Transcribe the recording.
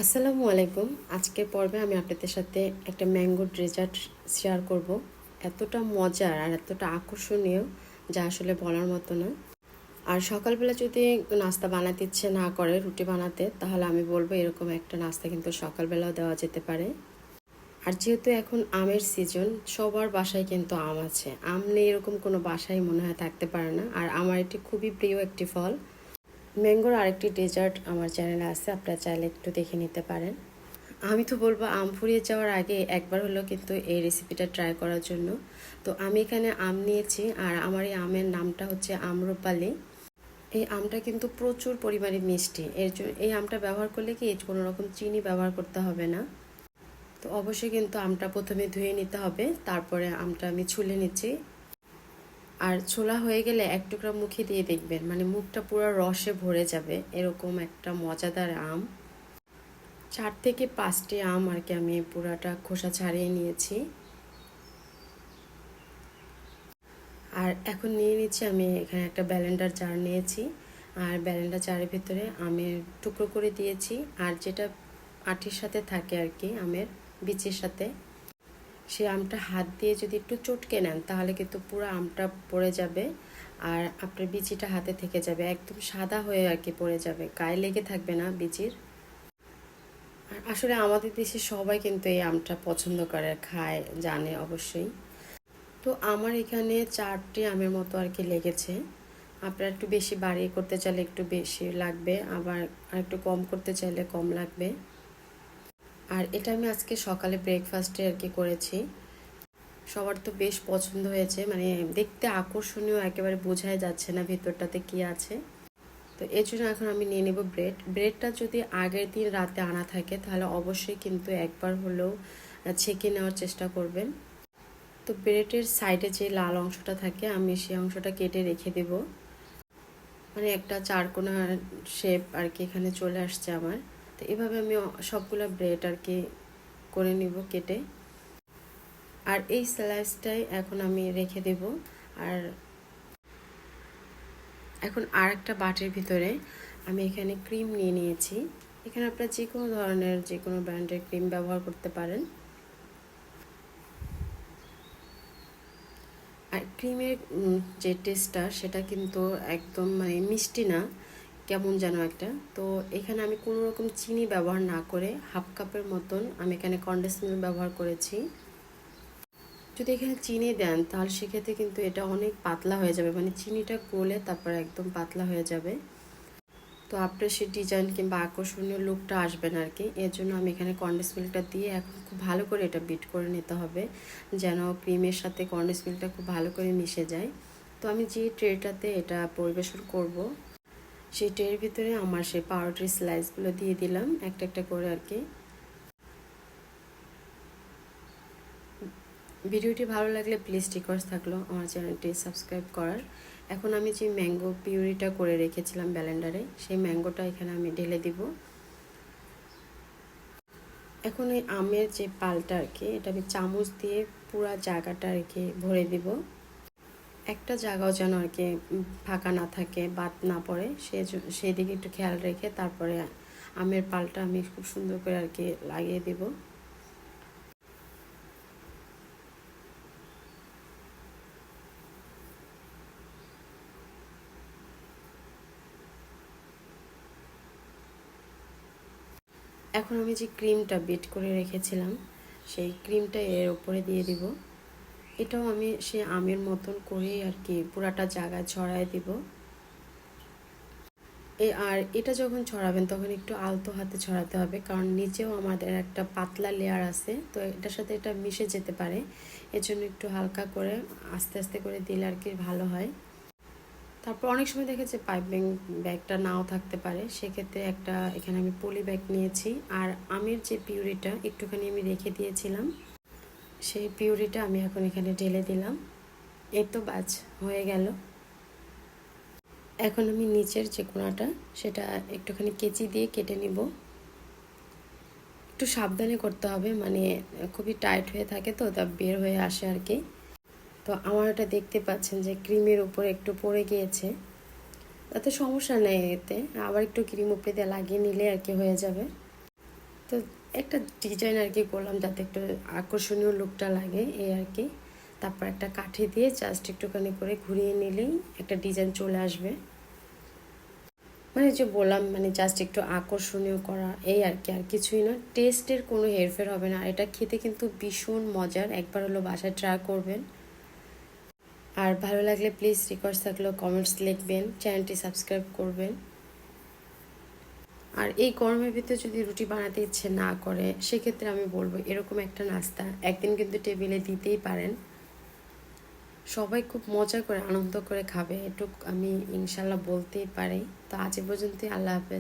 আসসালামু আলাইকুম। আজকের পর্বে আমি আপনাদের সাথে একটা ম্যাঙ্গো ডেজার্ট শেয়ার করব। এতটা মজার আর এতটা আকর্ষণীয় যা আসলে বলার মতো না। আর সকালবেলা যদি নাস্তা বানাতে ইচ্ছে না করে রুটি বানাতে, তাহলে আমি বলবো এরকম একটা নাস্তা কিন্তু সকালবেলাও দেওয়া যেতে পারে। আর যেহেতু এখন আমের সিজন, সবার বাসায় কিন্তু আম আছে। আম নেই এরকম কোনো বাসায় মনে হয় থাকতে পারে না। আর আমার এটি খুবই প্রিয় একটি ফল। ম্যাঙ্গোর আরেকটি ডেজার্ট আমার চ্যানেলে আছে, আপনারা চাইলে একটু দেখে নিতে পারেন। আমি তো বলবো আম ফুরিয়ে যাওয়ার আগে একবার হলো কিন্তু এই রেসিপিটা ট্রাই করার জন্য। তো আমি এখানে আম নিয়েছি, আর আমার এই আমের নামটা হচ্ছে আম্রপালি। এই আমটা কিন্তু প্রচুর পরিমাণে মিষ্টি, এর জন্য এই আমটা ব্যবহার করলে কি কোনো রকম চিনি ব্যবহার করতে হবে না। তো অবশ্যই কিন্তু আমটা প্রথমে ধুয়ে নিতে হবে, তারপরে আমটা আমি ছুলে নিচ্ছি। আর ছোলা হয়ে গেলে এক টুকরা মুখে দিয়ে দেখবেন, মানে মুখটা পুরো রসে ভরে যাবে, এরকম একটা মজাদার আম। 4 থেকে 5টি আম আর কি আমি পুরাটা খোসা ছাড়িয়ে নিয়েছি। আর এখন নিয়ে নিচ্ছি আমি এখানে একটা ব্লেন্ডার জার নিয়েছি। আর ব্লেন্ডার জারের ভিতরে আমের টুকরো করে দিয়েছি, আর যেটা আটির সাথে থাকে আর কি আমের বিচির সাথে, সেই আমটা হাত দিয়ে যদি একটু চটকে নেন তাহলে কিন্তু পুরো আমটা পড়ে যাবে। আর আপনার বিচিটা হাতে থেকে যাবে, একদম সাদা হয়ে আর কি পড়ে যাবে, গায়ে লেগে থাকবে না বিচির। আর আসলে আমাদের দেশে সবাই কিন্তু এই আমটা পছন্দ করে, খায়, জানে অবশ্যই। তো আমার এখানে 4টি আমের মতো আর কি লেগেছে। আপনারা একটু বেশি বাড়িয়ে করতে চাইলে একটু বেশি লাগবে, আবার আর একটু কম করতে চাইলে কম লাগবে। আর এটা আমি আজকে সকালে ব্রেকফাস্টে আর কি করেছি। সবার তো বেশ পছন্দ হয়েছে, মানে দেখতে আকর্ষণীয়, একেবারে বোঝাই যাচ্ছে না ভেতরটাতে কি আছে। তো এর জন্য এখন আমি নিয়ে নেব ব্রেডটা যদি আগের দিন রাতে আনা থাকে তাহলে অবশ্যই কিন্তু একবার হলেও ছেঁকে নেওয়ার চেষ্টা করবেন। তো ব্রেডের সাইডে যে লাল অংশটা থাকে আমি সেই অংশটা কেটে রেখে দেব, মানে একটা চারকোনা শেপ আর কি এখানে চলে আসছে আমার। তো এভাবে আমি সবগুলো ব্রেড আর কি করে নিব কেটে। আর এই স্লাইসটাই এখন আমি রেখে দেব। আর এখন আর একটা বাটির ভিতরে আমি এখানে ক্রিম নিয়ে নিয়েছি। এখানে আপনারা যে কোনো ধরনের যে কোনো ব্র্যান্ডের ক্রিম ব্যবহার করতে পারেন। আর ক্রিমের যে টেস্টটা সেটা কিন্তু একদম মানে মিষ্টি না, কেমন যেন একটা। তো এখানে আমি কোনো রকম চিনি ব্যবহার না করে হাফ কাপের মতন আমি এখানে কনডেন্স মিল্ক ব্যবহার করেছি। যদি এখানে চিনি দেন তাহলে সেক্ষেত্রে কিন্তু এটা অনেক পাতলা হয়ে যাবে, মানে চিনিটা গলে তারপর একদম পাতলা হয়ে যাবে। তো আপনার সেই ডিজাইন কিংবা আকর্ষণীয় লুকটা আসবে না আর কি। এর জন্য আমি এখানে কনডেন্স মিল্কটা দিয়ে এখন খুব ভালো করে এটা বিট করে নিতে হবে, যেন ক্রিমের সাথে কনডেন্স মিল্কটা খুব ভালো করে মিশে যায়। তো আমি যে ট্রেটাতে এটা পরিবেশন করব সেই ট্রের ভিতরে আমার সেই পাউরুটির স্লাইসগুলো দিয়ে দিলাম একটা একটা করে আর কি। ভিডিওটি ভালো লাগলে প্লিজ রিকোয়েস্ট থাকলো আমার চ্যানেলটি সাবস্ক্রাইব করার। এখন আমি যে ম্যাঙ্গো পিউরিটা করে রেখেছিলাম ব্লেন্ডারে, সেই ম্যাঙ্গোটা এখানে আমি ঢেলে দিব। এখন এই আমের যে পালটা আর কি এটা আমি চামচ দিয়ে পুরা জায়গাটা আর কি ভরে দিব। একটা জায়গাও যেন আর কি ফাঁকা না থাকে, বাদ না পড়ে, সেই দিকে একটু খেয়াল রেখে তারপরে আমের পালটা আমি খুব সুন্দর করে আর কি লাগিয়ে দেব। এখন আমি যে ক্রিমটা বিট করে রেখেছিলাম সেই ক্রিমটা এর উপরে দিয়ে দিব। এটাও আমি সে আমের মতন করে আর কি পুরাটা জায়গায় ছড়াই দিব। আর এটা যখন ছড়াবেন তখন একটু আলতো হাতে ছড়াতে হবে, কারণ নিচেও আমাদের একটা পাতলা লেয়ার আছে, তো এটার সাথে এটা মিশে যেতে পারে। এর জন্য একটু হালকা করে আস্তে আস্তে করে দিলে আর কি ভালো হয়। তারপর অনেক সময় দেখেছি পাইপিং ব্যাগটা নাও থাকতে পারে, সেক্ষেত্রে একটা এখানে আমি পলি ব্যাগ নিয়েছি। আর আমের যে পিউরিটা একটুখানি আমি রেখে দিয়েছিলাম, সেই পিউরিটা আমি এখন এখানে ঢেলে দিলাম। এই তো বাজ হয়ে গেল। এখন আমি নিচের যে কোণাটা সেটা একটুখানি কেচি দিয়ে কেটে নিব। একটু সাবধানে করতে হবে, মানে খুবই টাইট হয়ে থাকে তো তা বের হয়ে আসে আর কি। তো আমার এটা দেখতে পাচ্ছেন যে ক্রিমের উপরে একটু পড়ে গিয়েছে, তাতে সমস্যা নেই, এতে আবার একটু ক্রিম উপরে দিয়ে লাগিয়ে নিলে আর কি হয়ে যাবে। তো একটা ডিজাইন আর কি করলাম যাতে একটু আকর্ষণীয় লুকটা লাগে এই আর কি। তারপর একটা কাঠি দিয়ে জাস্ট একটুখানি করে ঘুরিয়ে নিলেই একটা ডিজাইন চলে আসবে। মানে যে বললাম মানে জাস্ট একটু আকর্ষণীয় করা এই আর কি, আর কিছুই না। টেস্টের কোনো হেরফের হবে না। এটা খেতে কিন্তু ভীষণ মজার, একবার হলো বাসায় ট্রাই করবেন। আর ভালো লাগলে প্লিজ রিকোয়েস্ট থাকলেও কমেন্টস লিখবেন, চ্যানেলটি সাবস্ক্রাইব করবেন। আর এই গরমের ভিতরে যদি রুটি বানাতে ইচ্ছে না করে সেক্ষেত্রে আমি বলবো এরকম একটা নাস্তা একদিন কিন্তু টেবিলে দিতেই পারেন। সবাই খুব মজা করে আনন্দ করে খাবে, এটুক আমি ইনশাল্লাহ বলতেই পারি। তো আজ এ পর্যন্তই, আল্লাহ হাফেজ।